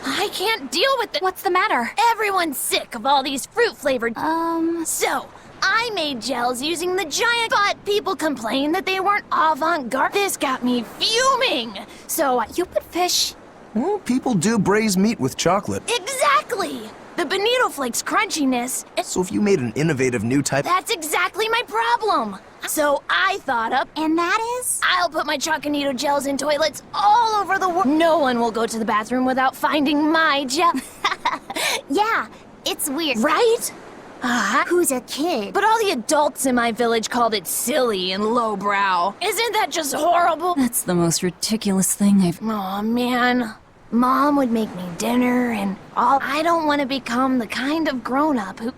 I can't deal with it. What's the matter? Everyone's sick of all these fruit-flavored... So, I made gels using the giant, but people complained that they weren't avant-garde. This got me fuming. So You put fish... Well, people do braise meat with chocolate. Exactly! The bonito flakes crunchiness... So if you made an innovative new type... That's exactly my problem. So I thought up... And that is? I'll put my Choconito gels in toilets all over the world. No one will go to the bathroom without finding my gel. Yeah, it's weird. Right? Who's a kid? But all the adults in my village called it silly and lowbrow. Isn't that just horrible? That's the most ridiculous thing I've... Aw, man. Mom would make me dinner and all. I don't want to become the kind of grown-up who...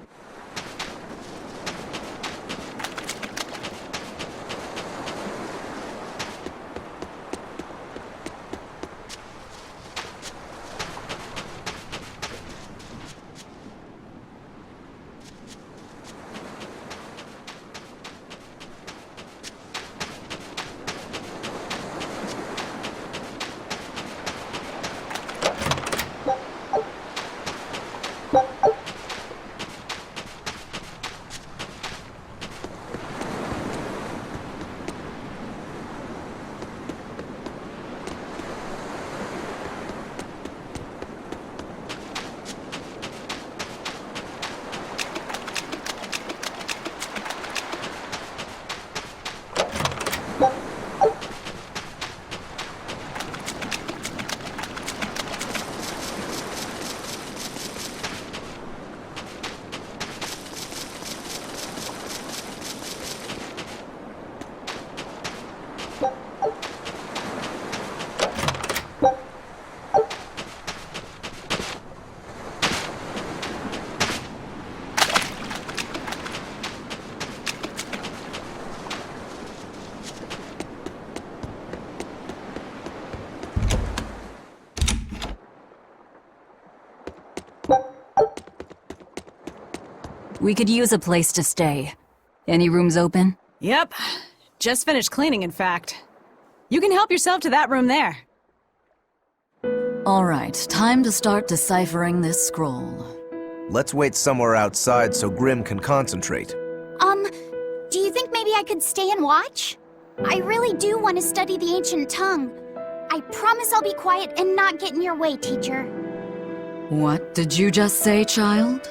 We could use a place to stay. Any rooms open? Yep. Just finished cleaning, in fact. You can help yourself to that room there. All right, time to start deciphering this scroll. Let's wait somewhere outside so Grim can concentrate. Do you think maybe I could stay and watch? I really do want to study the ancient tongue. I promise I'll be quiet and not get in your way, teacher. What did you just say, child?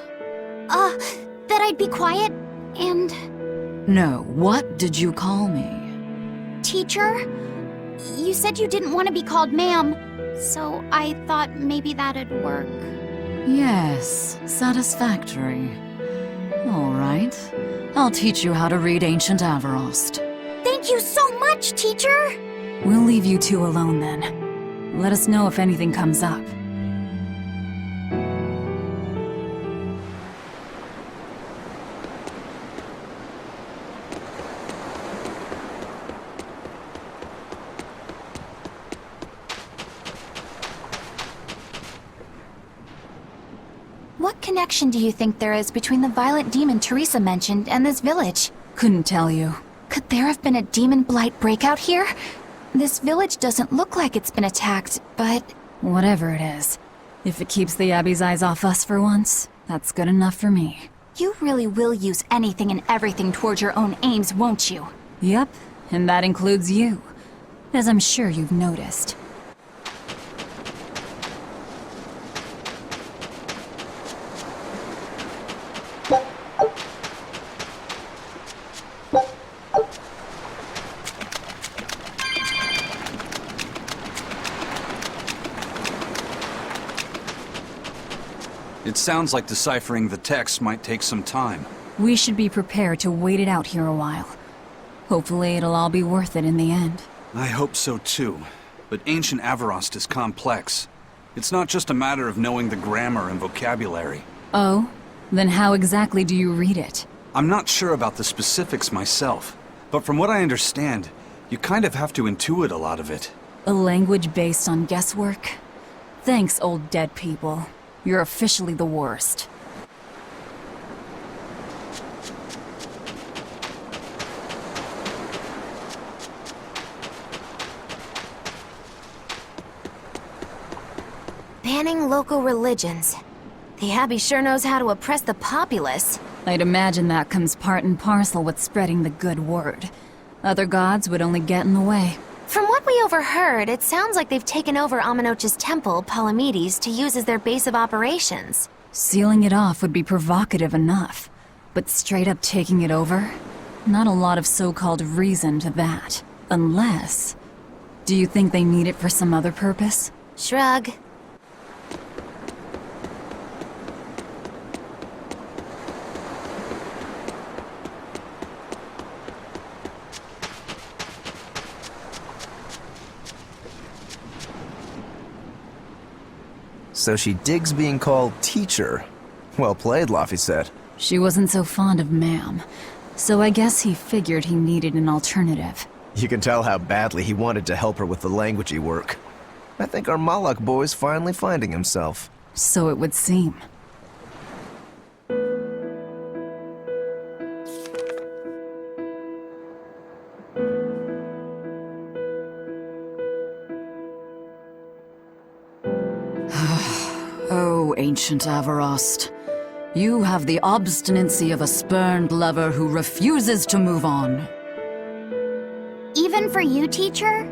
That I'd be quiet and... No, what did you call me? Teacher? You said you didn't want to be called ma'am, so I thought maybe that'd work. Yes, satisfactory. All right, I'll teach you how to read Ancient Avarost. Thank you so much, teacher! We'll leave you two alone then. Let us know if anything comes up. What connection do you think there is between the violent demon Teresa mentioned and this village? Couldn't tell you. Could there have been a demon blight breakout here? This village doesn't look like it's been attacked, but... Whatever it is. If it keeps the Abbey's eyes off us for once, that's good enough for me. You really will use anything and everything towards your own aims, won't you? Yep, and that includes you. As I'm sure you've noticed. It sounds like deciphering the text might take some time. We should be prepared to wait it out here a while. Hopefully it'll all be worth it in the end. I hope so too. But ancient Avarost is complex. It's not just a matter of knowing the grammar and vocabulary. Oh? Then how exactly do you read it? I'm not sure about the specifics myself, but from what I understand, you kind of have to intuit a lot of it. A language based on guesswork? Thanks, old dead people. You're officially the worst. Banning local religions. The Abbey sure knows how to oppress the populace. I'd imagine that comes part and parcel with spreading the good word. Other gods would only get in the way. From what we overheard, it sounds like they've taken over Amenoch's temple, Palamedes, to use as their base of operations. Sealing it off would be provocative enough, but straight up taking it over? Not a lot of so-called reason to that. Unless... Do you think they need it for some other purpose? Shrug. So she digs being called teacher. Well played, Laffy said. She wasn't so fond of ma'am, so I guess he figured he needed an alternative. You can tell how badly he wanted to help her with the languagey work. I think our Malak boy's finally finding himself. So it would seem. Oh, ancient Avarost. You have the obstinacy of a spurned lover who refuses to move on. Even for you, teacher?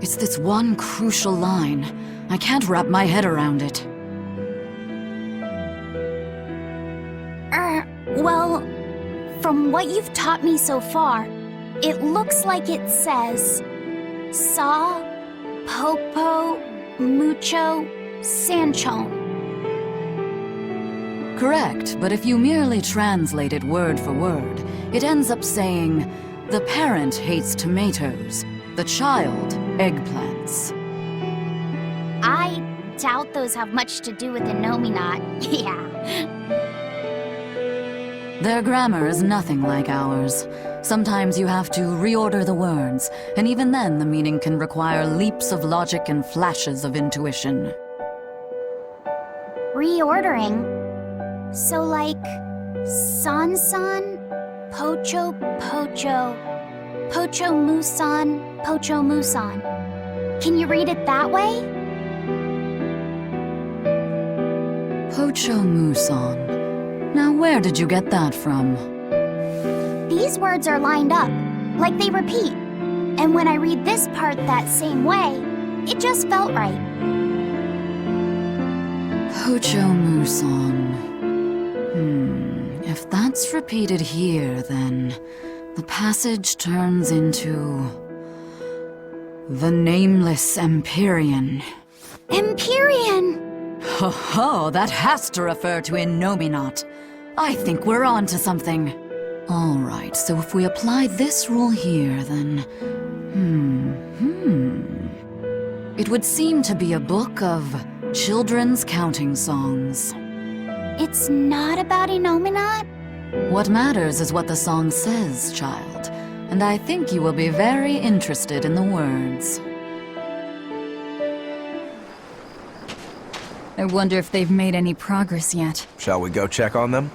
It's this one crucial line. I can't wrap my head around it. Well, from what you've taught me so far, it looks like it says... Saw, Popo, Mucho, Sanchon. Correct, but if you merely translate it word for word, it ends up saying, the parent hates tomatoes, the child eggplants. I doubt those have much to do with Innominat. Yeah. Their grammar is nothing like ours. Sometimes you have to reorder the words, and even then the meaning can require leaps of logic and flashes of intuition. Reordering? So like... San-san, Pocho Pocho, Pocho Musan, Pocho Musan. Can you read it that way? Pocho Muson. Now where did you get that from? These words are lined up, like they repeat. And when I read this part that same way, it just felt right. Pocho Muson. If that's repeated here, then the passage turns into... the Nameless Empyrean. Empyrean! Ho ho, that has to refer to Innominat. I think we're on to something. Alright, so if we apply this rule here, then... It would seem to be a book of children's counting songs. It's not about Innominat? What matters is what the song says, child. And I think you will be very interested in the words. I wonder if they've made any progress yet. Shall we go check on them?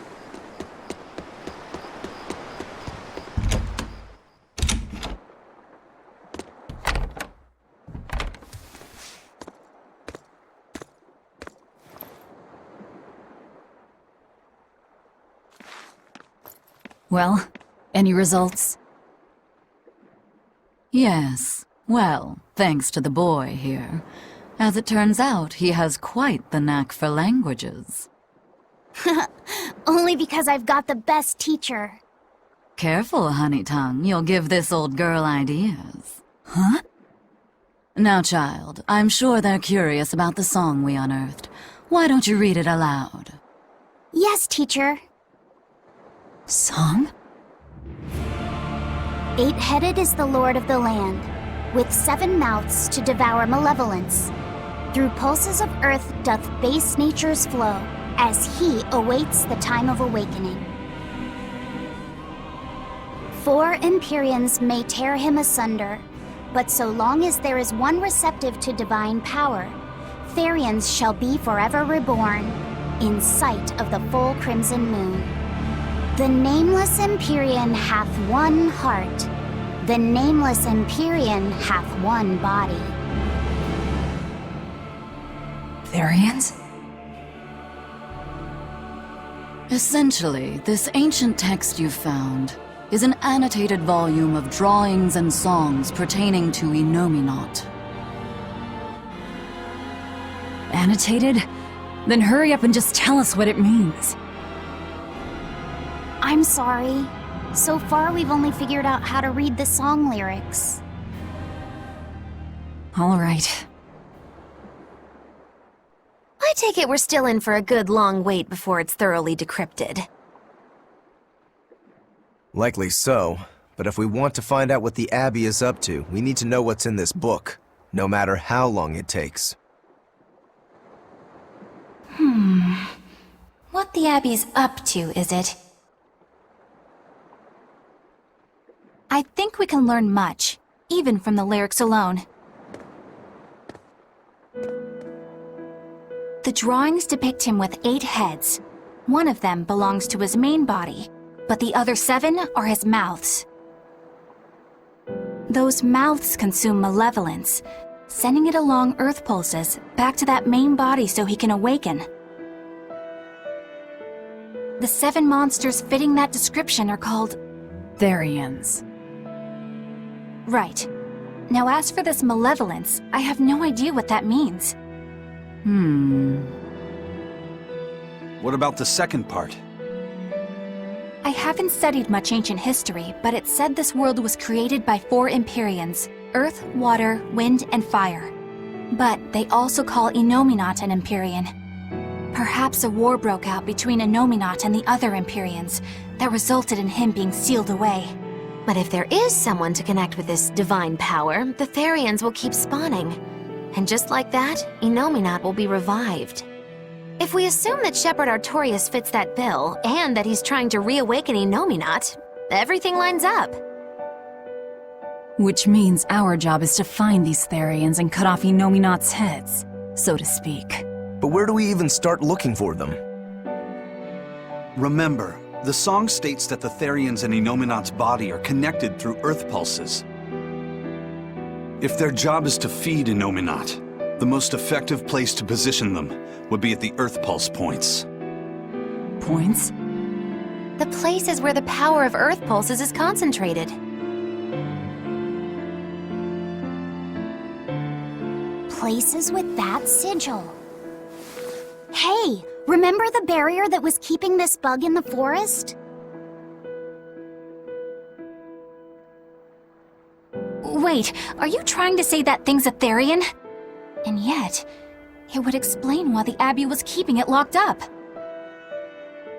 Well, any results? Yes. Well, thanks to the boy here. As it turns out, he has quite the knack for languages. Only because I've got the best teacher. Careful, honey tongue. You'll give this old girl ideas. Huh? Now, child, I'm sure they're curious about the song we unearthed. Why don't you read it aloud? Yes, teacher. Song? Eight-headed is the lord of the land, with 7 mouths to devour malevolence. Through pulses of earth doth base nature's flow, as he awaits the time of awakening. 4 Empyreans may tear him asunder, but so long as there is one receptive to divine power, Therians shall be forever reborn, in sight of the full crimson moon. The nameless Empyrean hath one heart. The nameless Empyrean hath one body. Therians? Essentially, this ancient text you found is an annotated volume of drawings and songs pertaining to Enominat. Annotated? Then hurry up and just tell us what it means. I'm sorry. So far, we've only figured out how to read the song lyrics. All right. I take it we're still in for a good long wait before it's thoroughly decrypted. Likely so, but if we want to find out what the Abbey is up to, we need to know what's in this book, no matter how long it takes. What the Abbey's up to, is it? I think we can learn much, even from the lyrics alone. The drawings depict him with 8 heads. One of them belongs to his main body, but the other 7 are his mouths. Those mouths consume malevolence, sending it along Earth pulses back to that main body so he can awaken. The 7 monsters fitting that description are called Therians. Right. Now as for this malevolence, I have no idea what that means. What about the second part? I haven't studied much ancient history, but it said this world was created by 4 Empyreans: earth, water, wind, and fire. But they also call Enominat an Empyrean. Perhaps a war broke out between Enominat and the other Empyreans that resulted in him being sealed away. But if there is someone to connect with this divine power, the Therians will keep spawning. And just like that, Enominat will be revived. If we assume that Shepherd Artorius fits that bill, and that he's trying to reawaken Enominat, everything lines up. Which means our job is to find these Therians and cut off Enominat's heads, so to speak. But where do we even start looking for them? Remember, the song states that the Therians and Enominat's body are connected through earth pulses. If their job is to feed Enominat, the most effective place to position them would be at the earth pulse points. Points? The place is where the power of Earth pulses is concentrated. Places with that sigil. Hey, remember the barrier that was keeping this bug in the forest? Wait, are you trying to say that thing's a Therian? And yet, it would explain why the Abbey was keeping it locked up.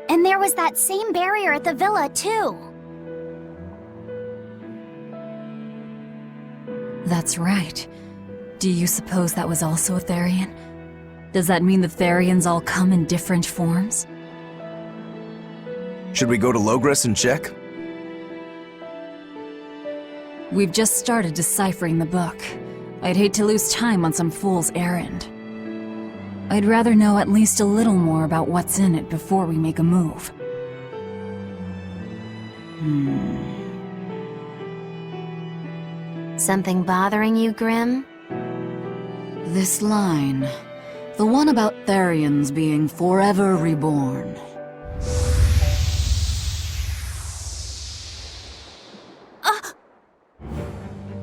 And there was that same barrier at the villa, too. That's right. Do you suppose that was also a Therian? Does that mean the Therians all come in different forms? Should we go to Logres and check? We've just started deciphering the book. I'd hate to lose time on some fool's errand. I'd rather know at least a little more about what's in it before we make a move. Something bothering you, Grim? This line. The one about Therians being forever reborn.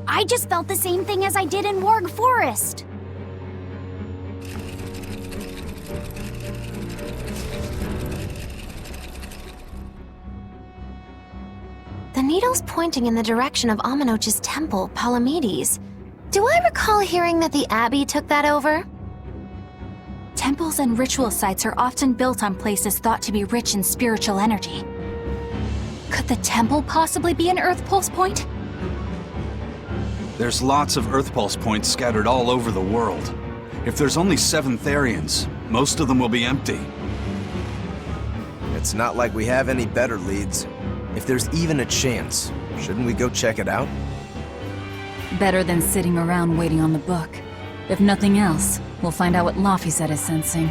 I just felt the same thing as I did in Warg Forest. The needle's pointing in the direction of Aminoch's temple, Palamedes. Do I recall hearing that the Abbey took that over? Temples and ritual sites are often built on places thought to be rich in spiritual energy. Could the temple possibly be an Earth Pulse point? There's lots of Earth Pulse points scattered all over the world. If there's only 7 Therians, most of them will be empty. It's not like we have any better leads. If there's even a chance, shouldn't we go check it out? Better than sitting around waiting on the book. If nothing else, we'll find out what Laphicet is sensing.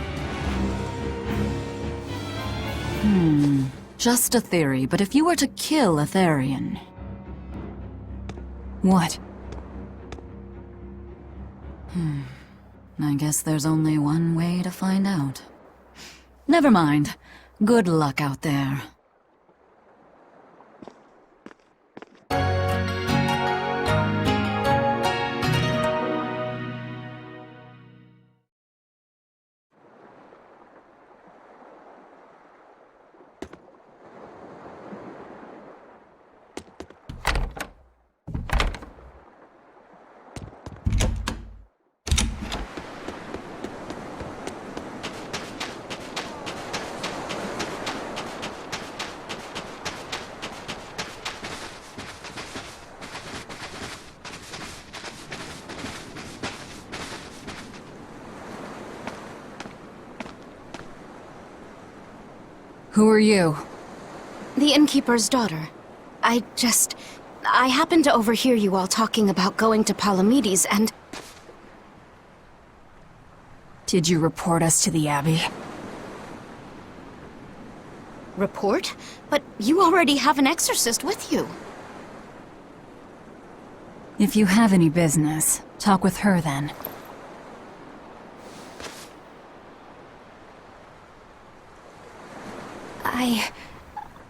Just a theory, but if you were to kill a Therian... What? I guess there's only one way to find out. Never mind. Good luck out there. Who are you? The innkeeper's daughter. I happened to overhear you all talking about going to Palamedes and... Did you report us to the Abbey? Report? But you already have an exorcist with you. If you have any business, talk with her then.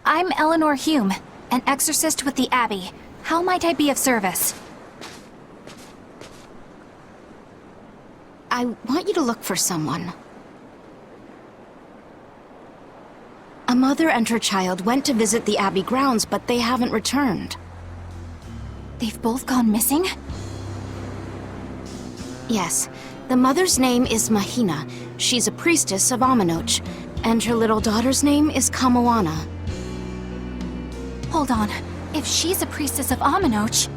I'm Eleanor Hume, an exorcist with the Abbey. How might I be of service? I want you to look for someone. A mother and her child went to visit the Abbey grounds, but they haven't returned. They've both gone missing? Yes. The mother's name is Mahina. She's a priestess of Aminoch. And her little daughter's name is Kamoana. Hold on. If she's a priestess of Aminoch...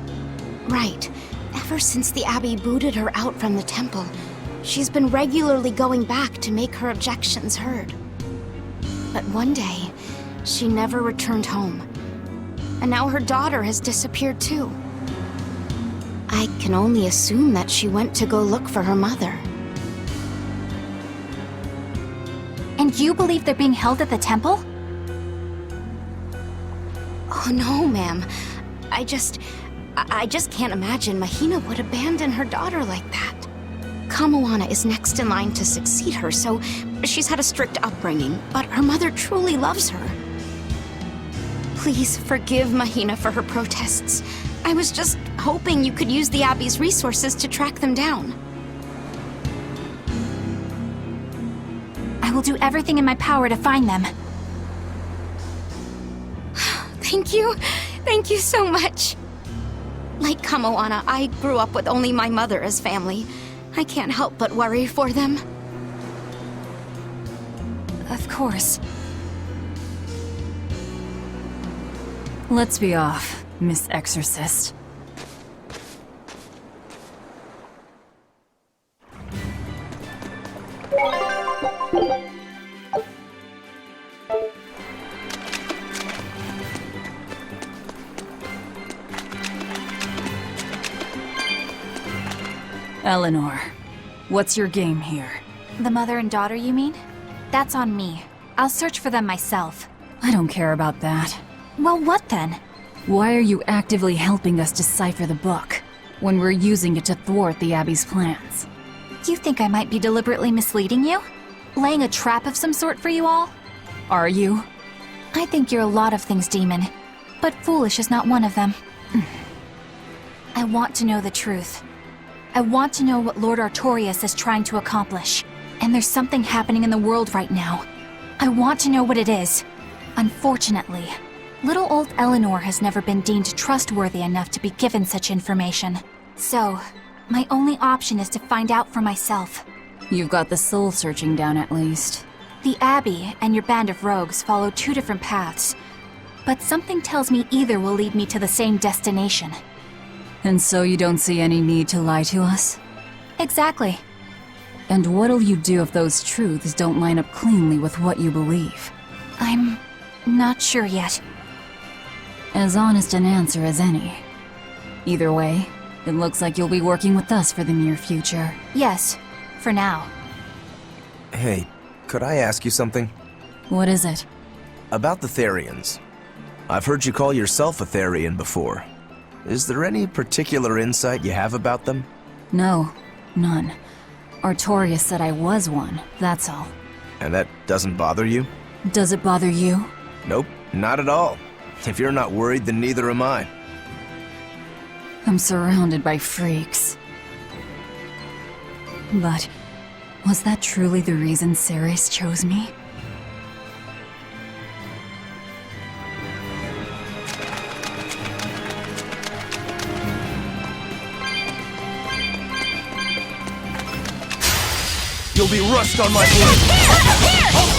Right. Ever since the Abbey booted her out from the temple, she's been regularly going back to make her objections heard. But one day, she never returned home. And now her daughter has disappeared too. I can only assume that she went to go look for her mother. And you believe they're being held at the temple? Oh no, ma'am. I just can't imagine Mahina would abandon her daughter like that. Kamoana is next in line to succeed her, so she's had a strict upbringing, but her mother truly loves her. Please forgive Mahina for her protests. I was just hoping you could use the Abbey's resources to track them down. I will do everything in my power to find them. Thank you. Thank you so much. Like Kamoana, I grew up with only my mother as family. I can't help but worry for them. Of course. Let's be off, Miss Exorcist. Eleanor, what's your game here? The mother and daughter, you mean? That's on me. I'll search for them myself. I don't care about that. Well, what then? Why are you actively helping us decipher the book, when we're using it to thwart the Abbey's plans? You think I might be deliberately misleading you? Laying a trap of some sort for you all? Are you? I think you're a lot of things, Demon. But foolish is not one of them. I want to know the truth. I want to know what Lord Artorias is trying to accomplish. And there's something happening in the world right now. I want to know what it is. Unfortunately, little old Eleanor has never been deemed trustworthy enough to be given such information. So, my only option is to find out for myself. You've got the soul searching down at least. The Abbey and your band of rogues follow two different paths. But something tells me either will lead me to the same destination. And so you don't see any need to lie to us? Exactly. And what'll you do if those truths don't line up cleanly with what you believe? I'm not sure yet. As honest an answer as any. Either way, it looks like you'll be working with us for the near future. Yes, for now. Hey, could I ask you something? What is it? About the Therians. I've heard you call yourself a Therian before. Is there any particular insight you have about them? No, none. Artorias said I was one, that's all. And that doesn't bother you? Does it bother you? Nope, not at all. If you're not worried, then neither am I. I'm surrounded by freaks. But was that truly the reason Ceres chose me? You'll be rust on my blade!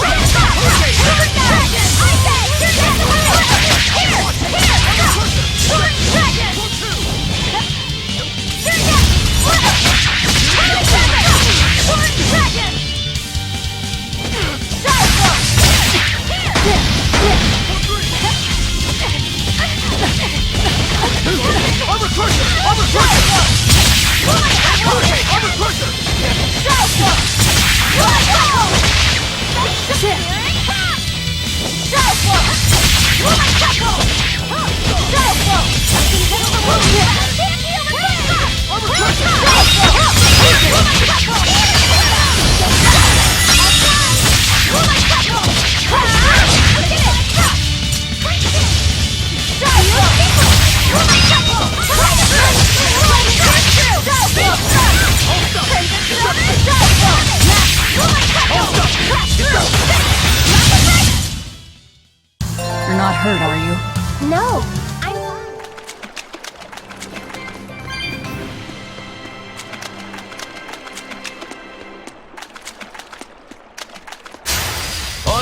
You're not hurt, are you? No,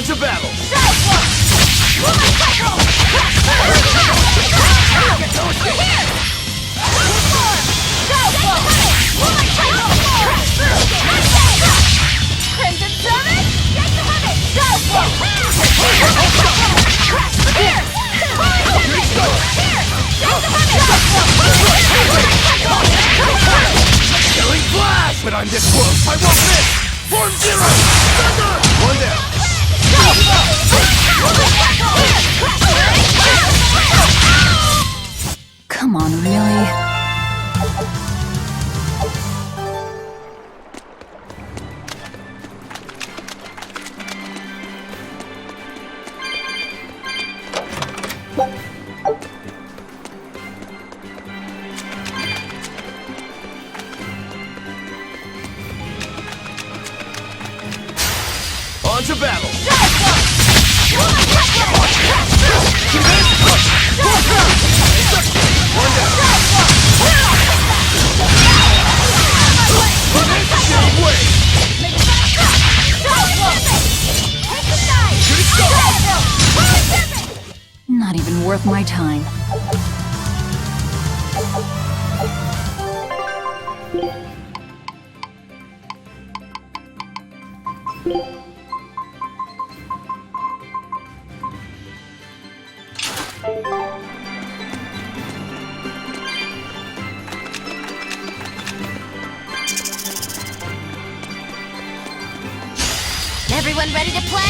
On to battle! Killing flash! But I'm this close, I won't miss! Form zero! Thunder! One down! Come on, really? On to battle! One down! Not even worth my time. Everyone ready to play?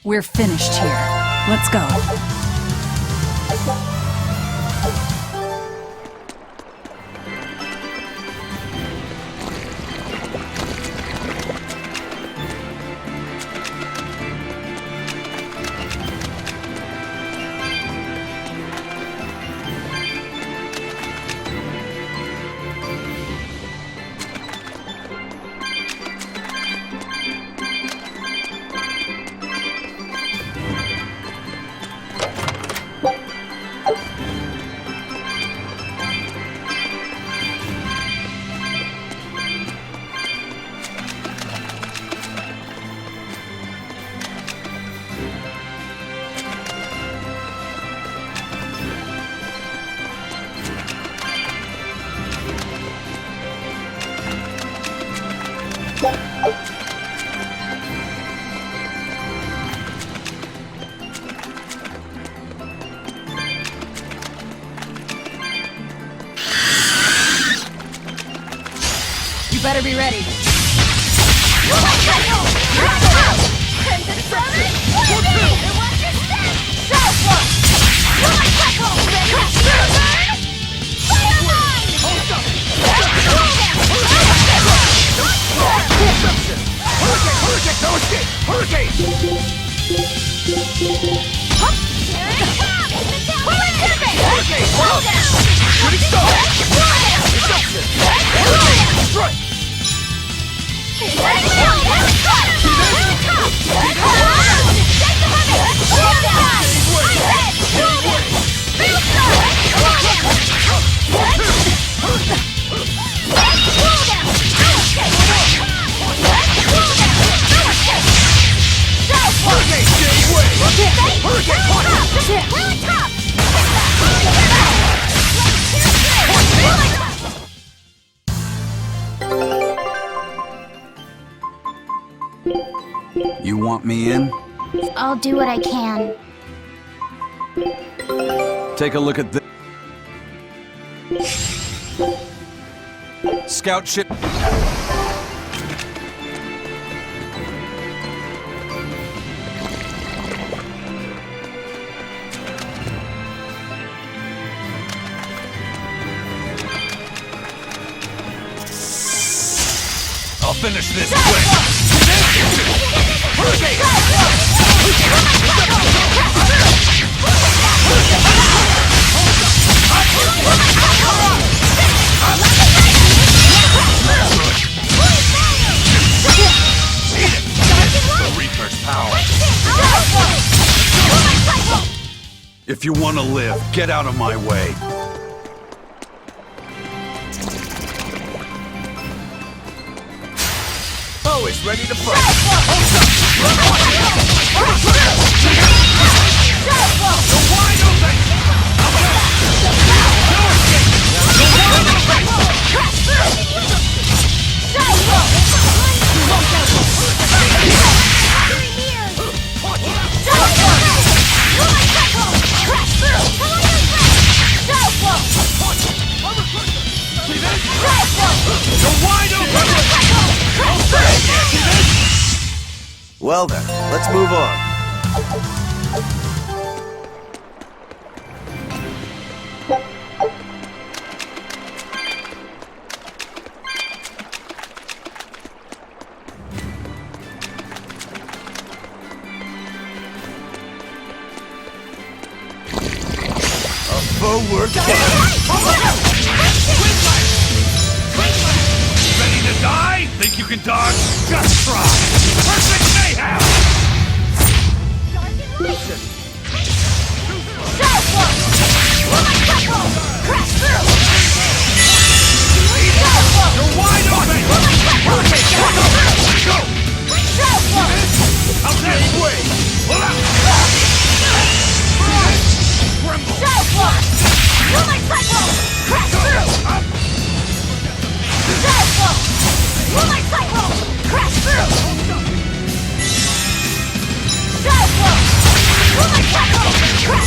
We're finished here. Let's go. You better be ready. You want me in? I'll do what I can. Take a look at this. Scout ship. I'll finish this quick. If you want to live, get out of my way. Always ready to fight. Well then, let's move on. Forward. Ready to die? Think you can dodge? Just try! Perfect mayhem! Sharp Killing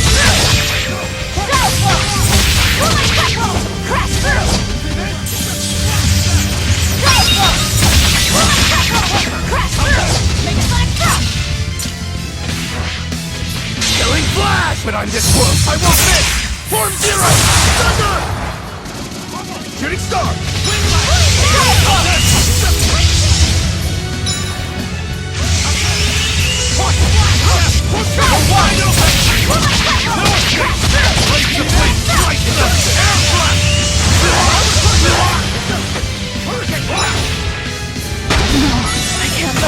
flash! But I'm this close! I won't miss! Form zero! Thunder! Shooting star! Wide open! No escape! Right to place! Right to air blast! I can't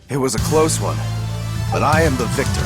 It was a close one, but I am the victor.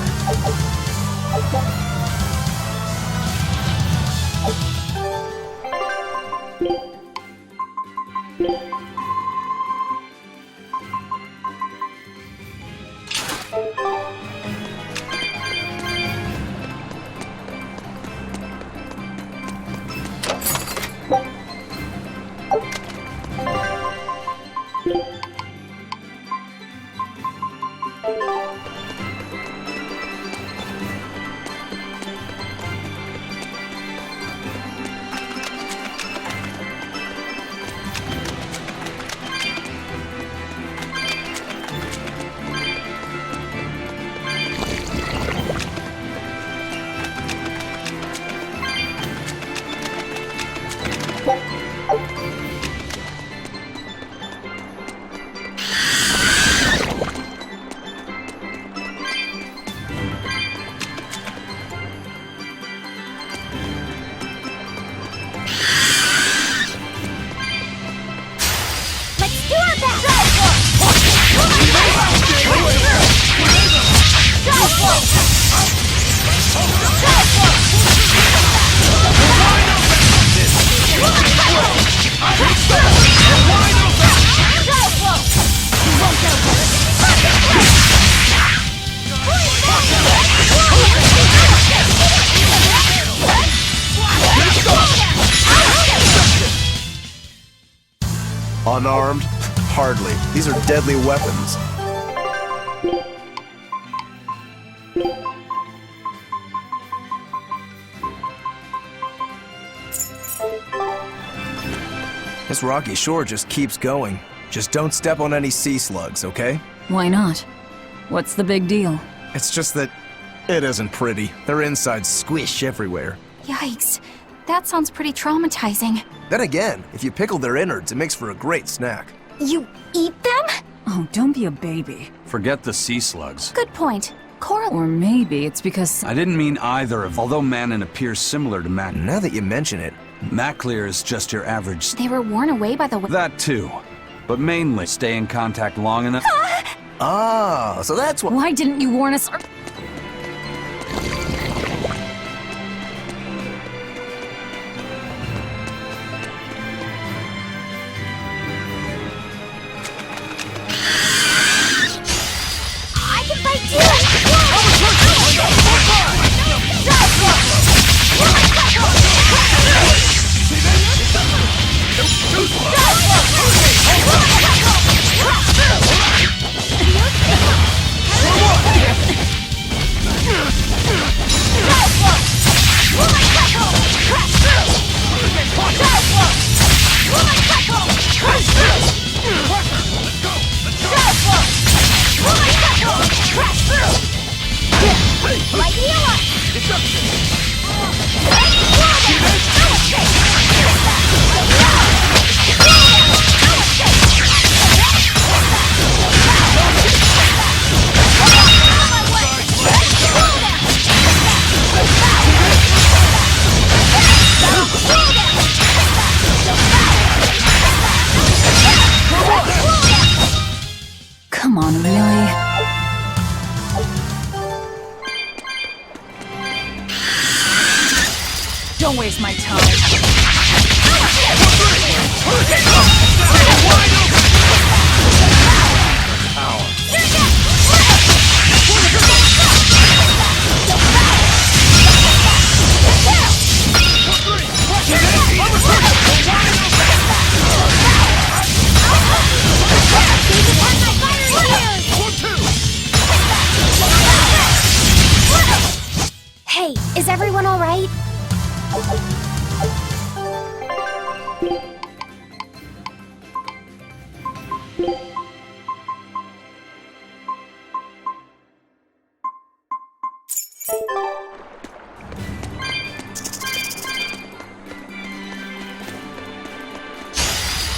Unarmed? Hardly. These are deadly weapons. This rocky shore just keeps going. Just don't step on any sea slugs, okay? Why not? What's the big deal? It's just that it isn't pretty. Their insides squish everywhere. Yikes. That sounds pretty traumatizing. Then again, if you pickle their innards, it makes for a great snack. You eat them? Oh, don't be a baby. Forget the sea slugs. Good point. Coral. Or maybe it's because... I didn't mean either of. Although Manon appears similar to Mac, Now that you mention it, Maclear is just your average. They were worn away by the... That too. But mainly stay in contact long enough. so that's what... Why didn't you warn us? I can fight too! Don't waste my time. Hey, is everyone all right?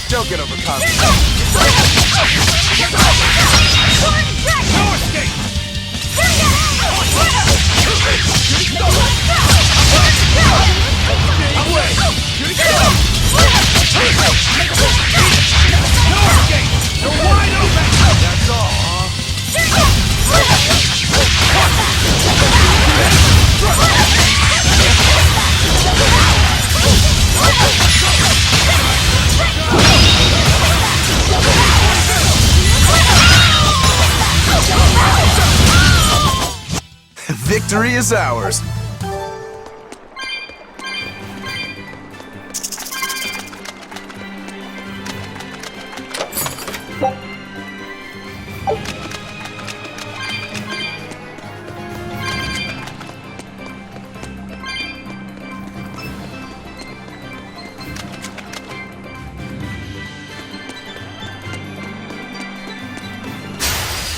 Don't get overconfident. No escape! You're wide open! That's all, Victory is ours.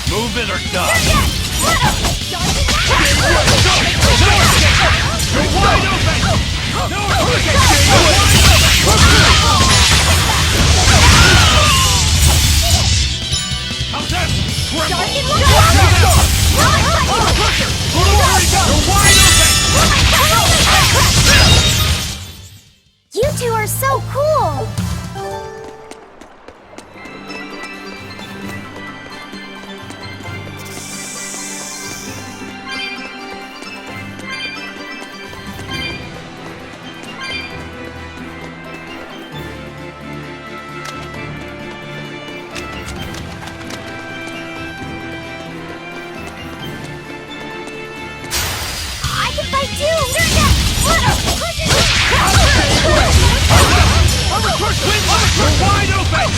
Move it or die! You're wide open! No how's that? Tremble! You're wide open! You two are so cool! I can fight too! You're wide open!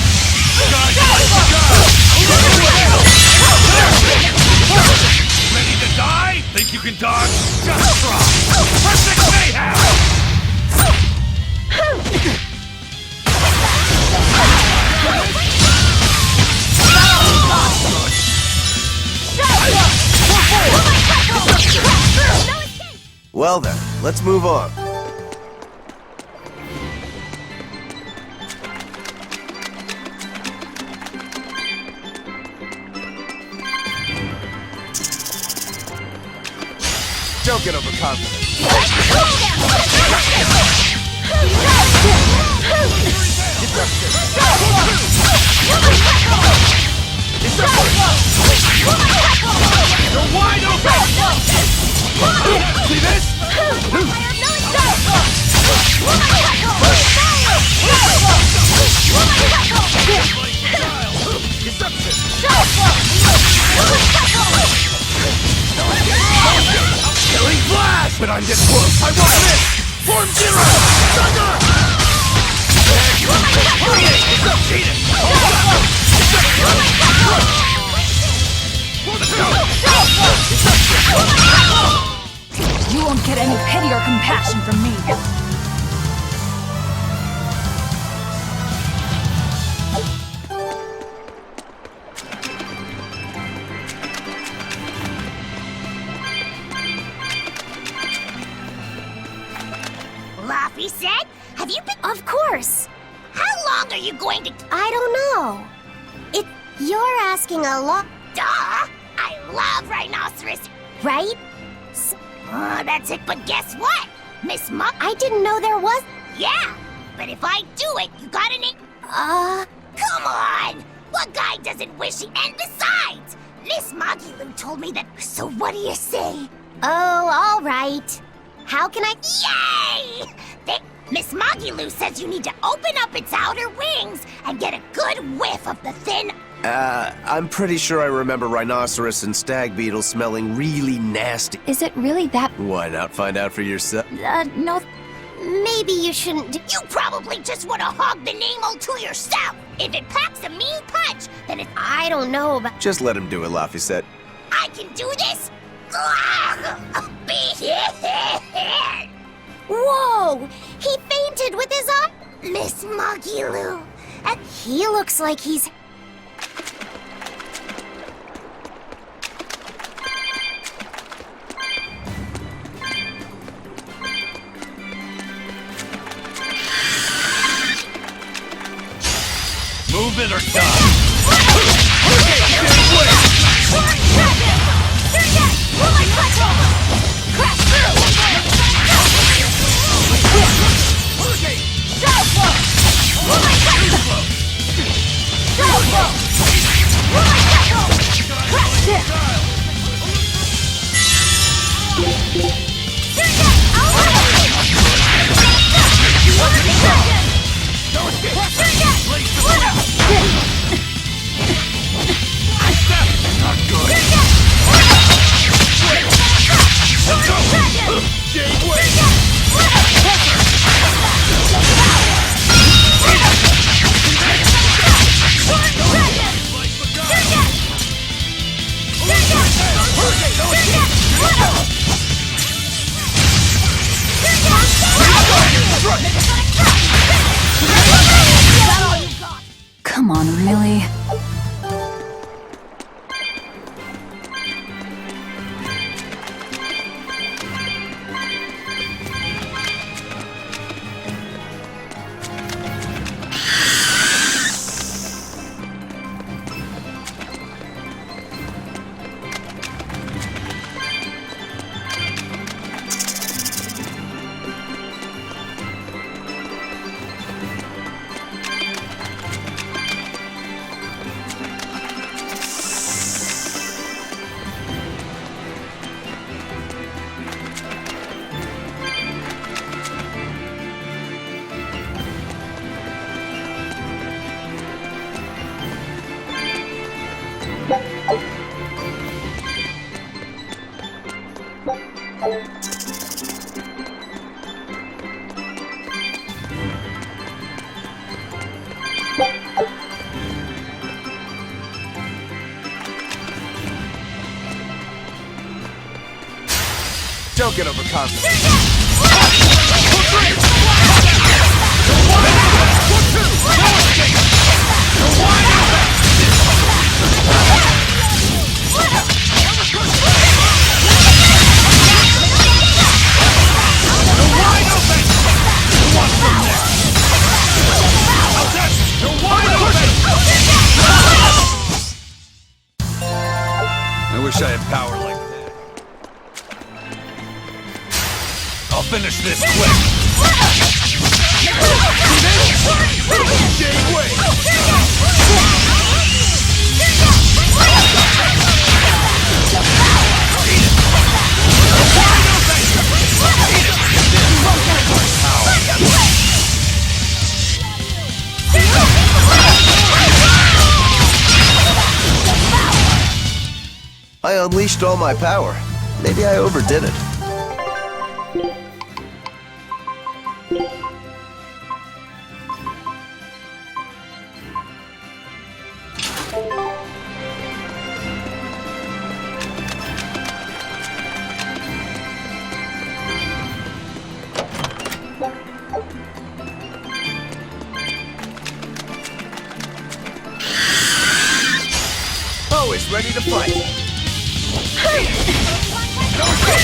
Ready to die? Think you can dodge? Just try! Perfect mayhem! Well then, let's move on. Don't get overconfident. You're wide open! See this? Killing blast! But I'm this close! I want this! Form zero! Thunder! Cheat it! You won't get any pity or compassion from me. Laffy said? Have you been? Of course. How long are you going to? I don't know. You're asking a lot. Duh! I love rhinoceros. Right? That's it, but guess what? Miss Mug. I didn't know there was. Yeah, but if I do it, you got an. Come on! What guy doesn't wish he. And besides, Miss Moggy told me that. So what do you say? Oh, all right. How can I... Yay! Miss Magilou says you need to open up its outer wings and get a good whiff of the thin... I'm pretty sure I remember rhinoceros and stag beetle smelling really nasty. Is it really that... Why not find out for yourself? No... Maybe you shouldn't... You probably just want to hog the name all to yourself. If it packs a mean punch, then it's... I don't know about... Just let him do it, Laphicet. I can do this? Whoa! He fainted with his eye... Miss Magilou. He looks like he's... Move it or die! Come on, really? Don't get overconfident. I wish I had power like that. I'll finish this quick! I unleashed all my power. Maybe I overdid it. Always ready to fight. Go!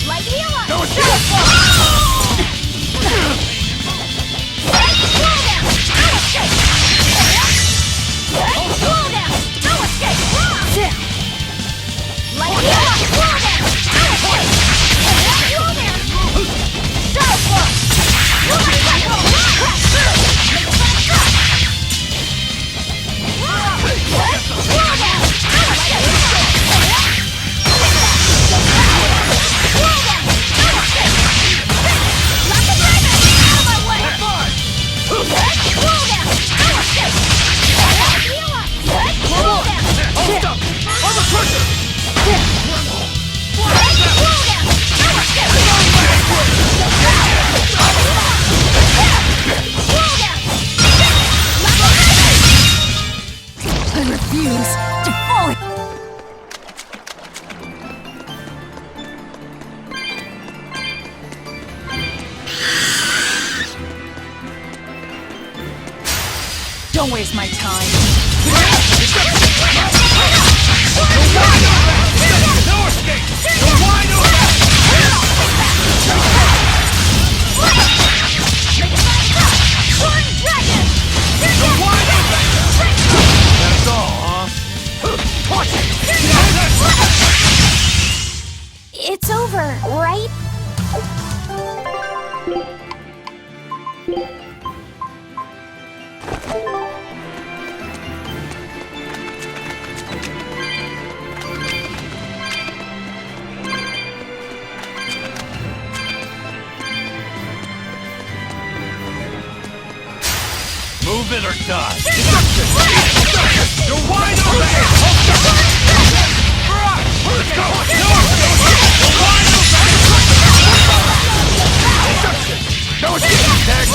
Light me up! No escape! I refuse to fully... Don't waste my time. No escape! You're wide That's all, huh? Watch it! It's over, right? Move it or die. You're wide open! Let's go! You're wide open! No escape, Tag!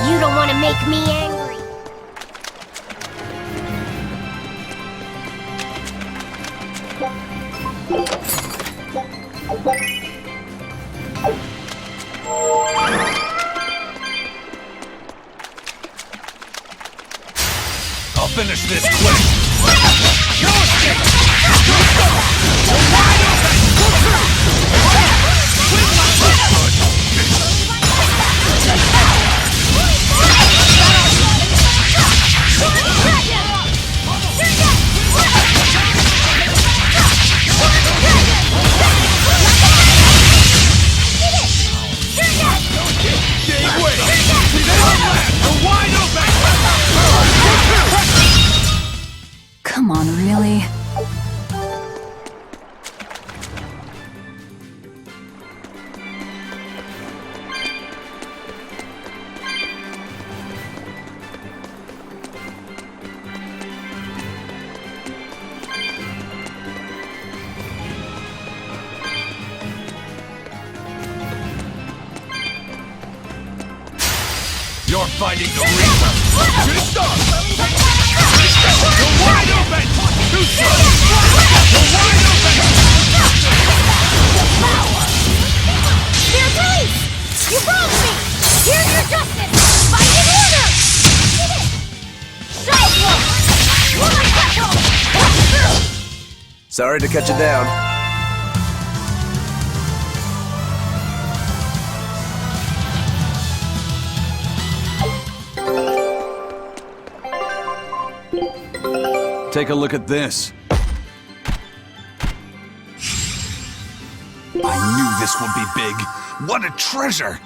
You don't want to make me angry. I'll finish this quick! No escape! You're wide open! Gave way! You're wide open! Come on, really? You're fighting the Reaper! Shoot stop! You're wide open! Too slow! You're wide open! There's Elise! You wronged me! Here's your justice! Fight in order! Sorry to cut you down. Take a look at this. I knew this would be big. What a treasure!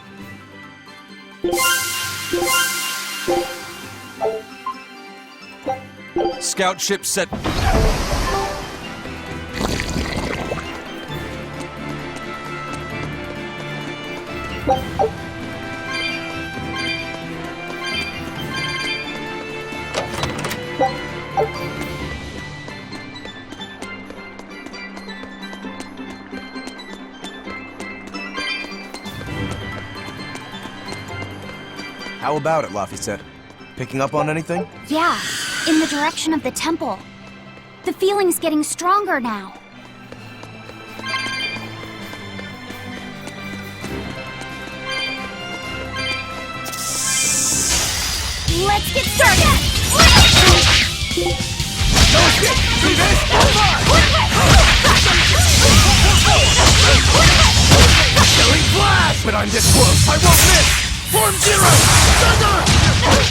Scout ship set. How about it, Laphicet? Picking up on anything? Yeah, in the direction of the temple. The feeling's getting stronger now. let's get started! No escape! See this? Killing flash! But I'm this close, I won't miss! Form Zero! Thunder!